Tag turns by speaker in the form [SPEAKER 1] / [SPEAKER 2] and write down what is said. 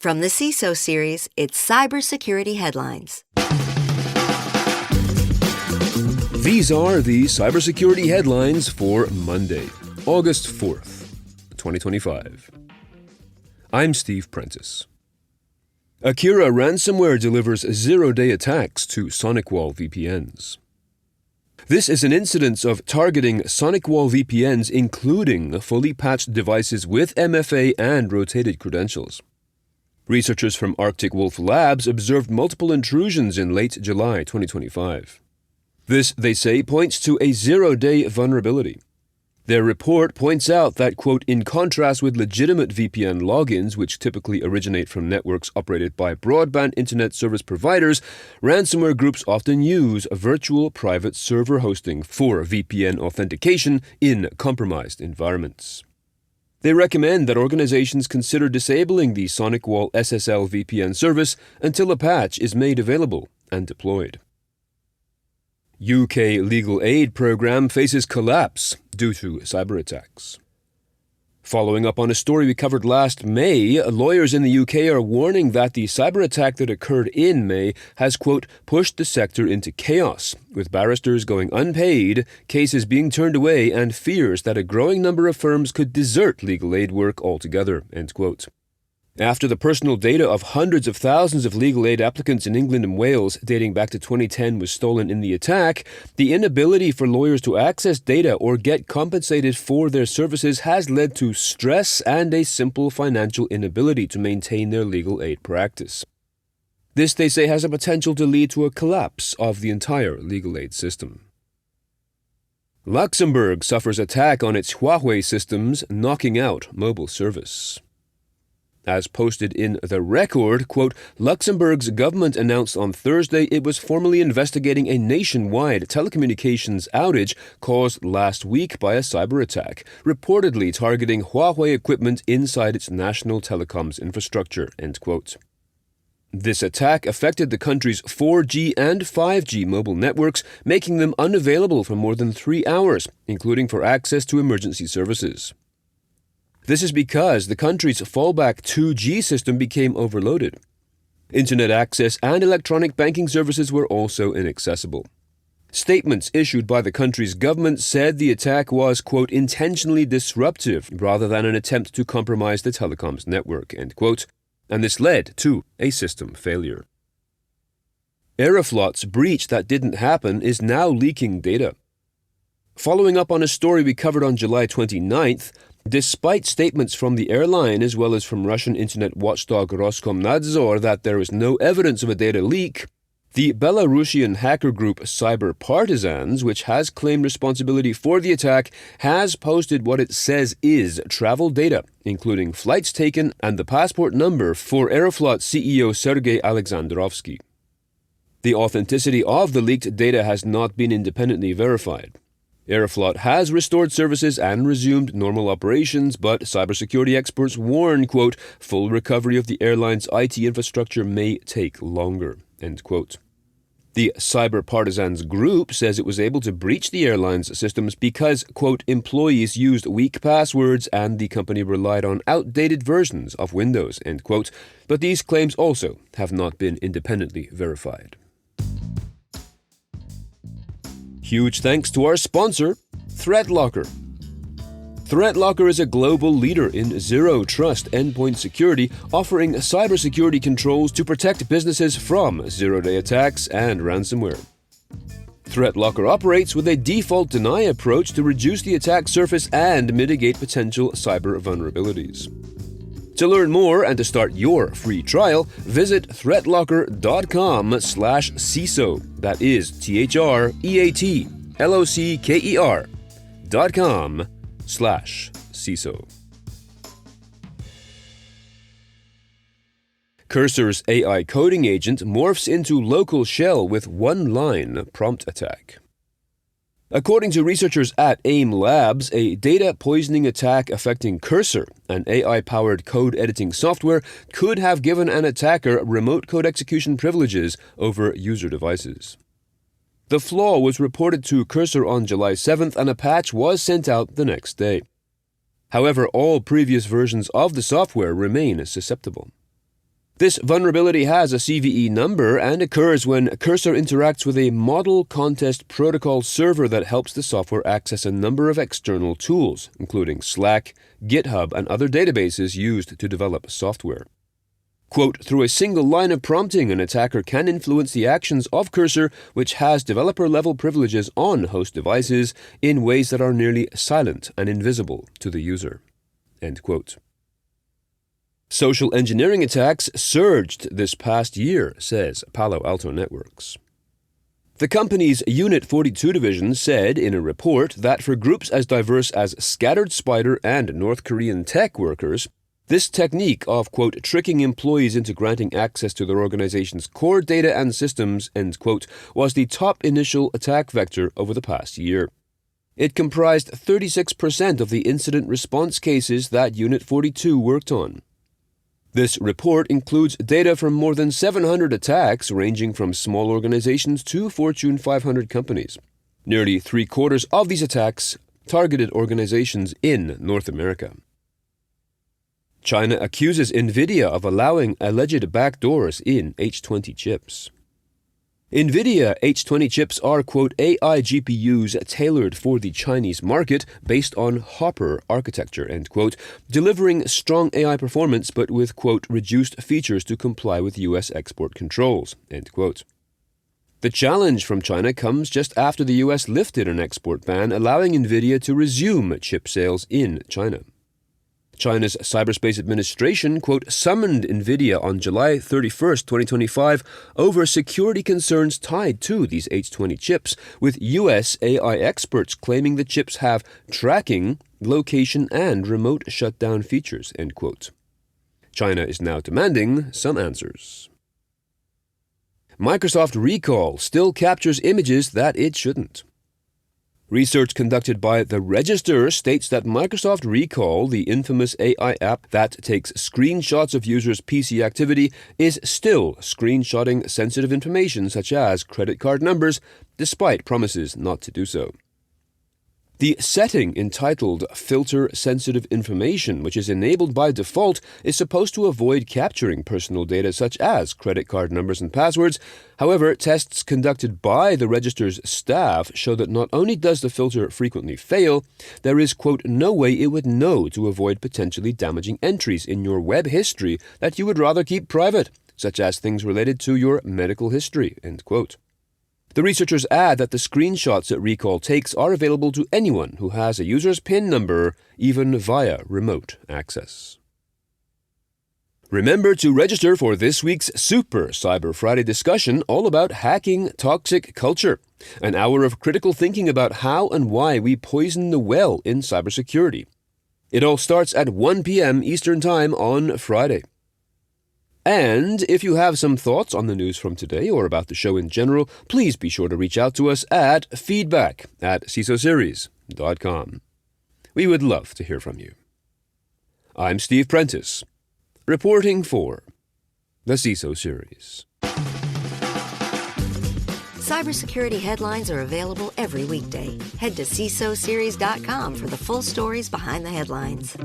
[SPEAKER 1] From the CISO series, it's Cybersecurity Headlines.
[SPEAKER 2] These are the cybersecurity headlines for Monday, August 4th, 2025. I'm Steve Prentice. Akira ransomware delivers zero-day attacks to SonicWall VPNs. This is an incidence of targeting SonicWall VPNs, including fully patched devices with MFA and rotated credentials. Researchers from Arctic Wolf Labs observed multiple intrusions in late July 2025. This, they say, points to a zero-day vulnerability. Their report points out that, quote, in contrast with legitimate VPN logins, which typically originate from networks operated by broadband internet service providers, ransomware groups often use virtual private server hosting for VPN authentication in compromised environments. They recommend that organizations consider disabling the SonicWall SSL VPN service until a patch is made available and deployed. UK legal aid program faces collapse due to cyber attacks. Following up on a story we covered last May, lawyers in the UK are warning that the cyber attack that occurred in May has, quote, pushed the sector into chaos, with barristers going unpaid, cases being turned away, and fears that a growing number of firms could desert legal aid work altogether, end quote. After the personal data of hundreds of thousands of legal aid applicants in England and Wales dating back to 2010 was stolen in the attack, the inability for lawyers to access data or get compensated for their services has led to stress and a simple financial inability to maintain their legal aid practice. This, they say, has a potential to lead to a collapse of the entire legal aid system. Luxembourg suffers attack on its Huawei systems, knocking out mobile service. As posted in The Record, quote, Luxembourg's government announced on Thursday it was formally investigating a nationwide telecommunications outage caused last week by a cyber attack, reportedly targeting Huawei equipment inside its national telecoms infrastructure, end quote. This attack affected the country's 4G and 5G mobile networks, making them unavailable for more than 3 hours, including for access to emergency services. This is because the country's fallback 2G system became overloaded. Internet access and electronic banking services were also inaccessible. Statements issued by the country's government said the attack was, quote, intentionally disruptive rather than an attempt to compromise the telecoms network, end quote, and this led to a system failure. Aeroflot's breach that didn't happen is now leaking data. Following up on a story we covered on July 29th, despite statements from the airline as well as from Russian internet watchdog Roskomnadzor that there is no evidence of a data leak, the Belarusian hacker group Cyber Partisans, which has claimed responsibility for the attack, has posted what it says is travel data, including flights taken and the passport number for Aeroflot CEO Sergei Alexandrovsky. The authenticity of the leaked data has not been independently verified. Aeroflot has restored services and resumed normal operations, but cybersecurity experts warn, quote, full recovery of the airline's IT infrastructure may take longer, end quote. The Cyber Partisans group says it was able to breach the airline's systems because, quote, employees used weak passwords and the company relied on outdated versions of Windows, end quote, but these claims also have not been independently verified. Huge thanks to our sponsor, ThreatLocker. ThreatLocker is a global leader in zero-trust endpoint security, offering cybersecurity controls to protect businesses from zero-day attacks and ransomware. ThreatLocker operates with a default deny approach to reduce the attack surface and mitigate potential cyber vulnerabilities. To learn more and to start your free trial, visit threatlocker.com/CISO. That is THREATLOCKER.com/CISO. Cursor's AI coding agent morphs into local shell with one-line prompt attack. According to researchers at AIM Labs, a data poisoning attack affecting Cursor, an AI-powered code editing software, could have given an attacker remote code execution privileges over user devices. The flaw was reported to Cursor on July 7th, and a patch was sent out the next day. However, all previous versions of the software remain susceptible. This vulnerability has a CVE number and occurs when Cursor interacts with a model contest protocol server that helps the software access a number of external tools, including Slack, GitHub, and other databases used to develop software. Quote, through a single line of prompting, an attacker can influence the actions of Cursor, which has developer-level privileges on host devices, in ways that are nearly silent and invisible to the user. End quote. Social engineering attacks surged this past year, says Palo Alto Networks. The company's Unit 42 division said in a report that for groups as diverse as Scattered Spider and North Korean tech workers, this technique of, quote, tricking employees into granting access to their organization's core data and systems, end quote, was the top initial attack vector over the past year. It comprised 36% of the incident response cases that Unit 42 worked on. This report includes data from more than 700 attacks ranging from small organizations to Fortune 500 companies. Nearly three-quarters of these attacks targeted organizations in North America. China accuses Nvidia of allowing alleged backdoors in H20 chips. Nvidia H20 chips are, quote, AI GPUs tailored for the Chinese market based on Hopper architecture, end quote, delivering strong AI performance but with, quote, reduced features to comply with U.S. export controls, end quote. The challenge from China comes just after the U.S. lifted an export ban allowing Nvidia to resume chip sales in China. China's Cyberspace Administration, quote, summoned Nvidia on July 31, 2025, over security concerns tied to these H20 chips, with U.S. AI experts claiming the chips have tracking, location, and remote shutdown features, end quote. China is now demanding some answers. Microsoft Recall still captures images that it shouldn't. Research conducted by The Register states that Microsoft Recall, the infamous AI app that takes screenshots of users' PC activity, is still screenshotting sensitive information such as credit card numbers, despite promises not to do so. The setting entitled Filter Sensitive Information, which is enabled by default, is supposed to avoid capturing personal data such as credit card numbers and passwords. However, tests conducted by the Register's staff show that not only does the filter frequently fail, there is, quote, no way it would know to avoid potentially damaging entries in your web history that you would rather keep private, such as things related to your medical history, end quote. The researchers add that the screenshots that Recall takes are available to anyone who has a user's PIN number, even via remote access. Remember to register for this week's Super Cyber Friday discussion all about hacking toxic culture, an hour of critical thinking about how and why we poison the well in cybersecurity. It all starts at 1 p.m. Eastern Time on Friday. And if you have some thoughts on the news from today or about the show in general, please be sure to reach out to us at feedback@cisoseries.com. We would love to hear from you. I'm Steve Prentice, reporting for the CISO Series.
[SPEAKER 1] Cybersecurity headlines are available every weekday. Head to cisoseries.com for the full stories behind the headlines.